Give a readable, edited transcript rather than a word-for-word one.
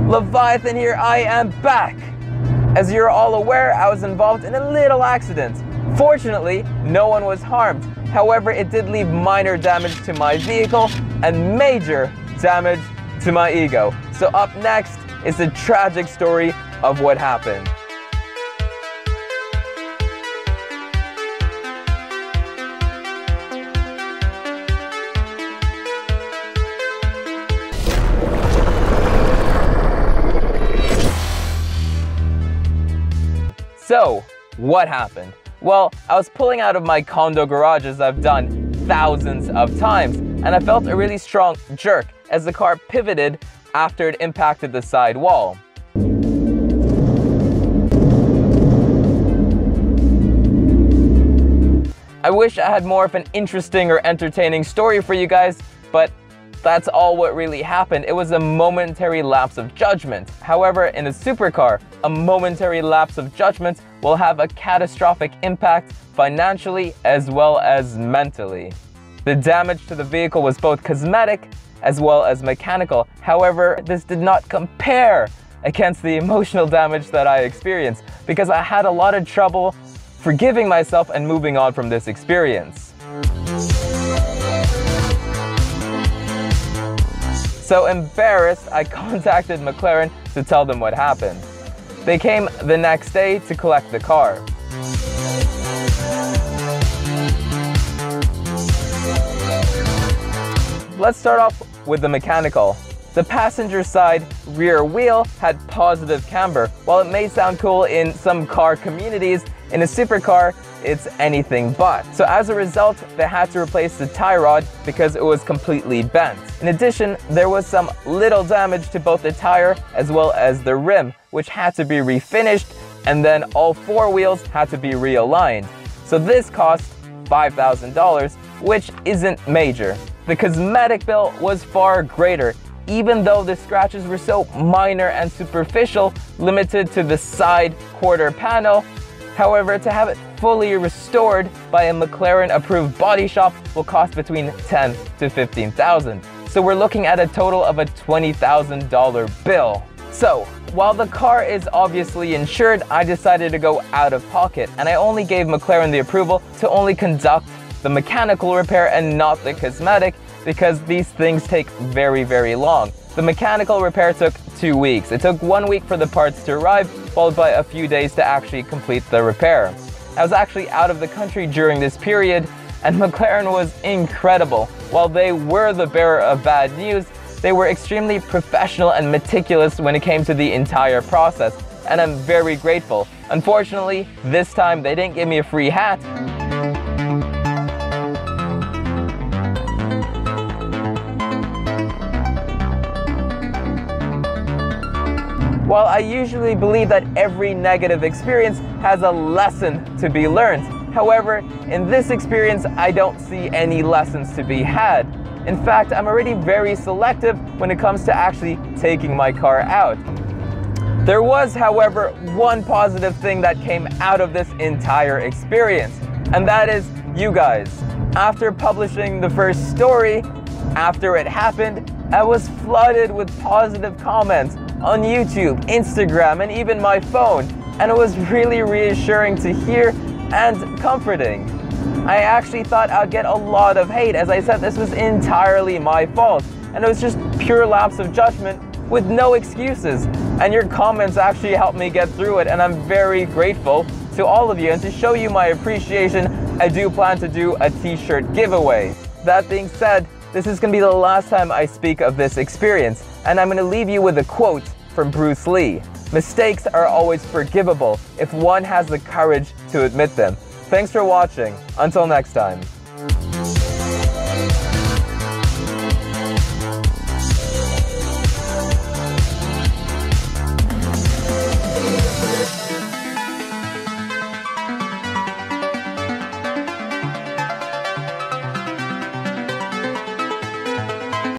Leviathan here, I am back! As you're all aware, I was involved in a little accident. Fortunately, no one was harmed. However, it did leave minor damage to my vehicle and major damage to my ego. So up next is the tragic story of what happened. So, what happened? Well, I was pulling out of my condo garage, as I've done thousands of times, and I felt a really strong jerk as the car pivoted after it impacted the side wall. I wish I had more of an interesting or entertaining story for you guys, but that's all what really happened. It was a momentary lapse of judgment. However, in a supercar, a momentary lapse of judgment will have a catastrophic impact financially as well as mentally. The damage to the vehicle was both cosmetic as well as mechanical. However, this did not compare against the emotional damage that I experienced because I had a lot of trouble forgiving myself and moving on from this experience. So embarrassed, I contacted McLaren to tell them what happened. They came the next day to collect the car. Let's start off with the mechanical. The passenger side rear wheel had positive camber. While it may sound cool in some car communities, in a supercar, it's anything but. So as a result, they had to replace the tie rod because it was completely bent. In addition, there was some little damage to both the tire as well as the rim, which had to be refinished, and then all four wheels had to be realigned. So this cost $5,000, which isn't major. The cosmetic bill was far greater, even though the scratches were so minor and superficial, limited to the side quarter panel. However, to have it fully restored by a McLaren-approved body shop will cost between $10,000 to $15,000. So we're looking at a total of a $20,000 bill. So, while the car is obviously insured, I decided to go out of pocket, and I only gave McLaren the approval to only conduct the mechanical repair and not the cosmetic, because these things take very, very long. The mechanical repair took 2 weeks. It took 1 week for the parts to arrive, followed by a few days to actually complete the repair. I was actually out of the country during this period, and McLaren was incredible. While they were the bearer of bad news, they were extremely professional and meticulous when it came to the entire process, and I'm very grateful. Unfortunately, this time they didn't give me a free hat. While I usually believe that every negative experience has a lesson to be learned, however, in this experience, I don't see any lessons to be had. In fact, I'm already very selective when it comes to actually taking my car out. There was, however, one positive thing that came out of this entire experience, and that is you guys. After publishing the first story, after it happened, I was flooded with positive comments on YouTube, Instagram, and even my phone, and it was really reassuring to hear and comforting. I actually thought I'd get a lot of hate. As I said, this was entirely my fault, and it was just pure lapse of judgment with no excuses. And your comments actually helped me get through it, and I'm very grateful to all of you. And to show you my appreciation, I do plan to do a t-shirt giveaway. That being said, this is going to be the last time I speak of this experience, and I'm going to leave you with a quote from Bruce Lee. Mistakes are always forgivable if one has the courage to admit them. Thanks for watching. Until next time.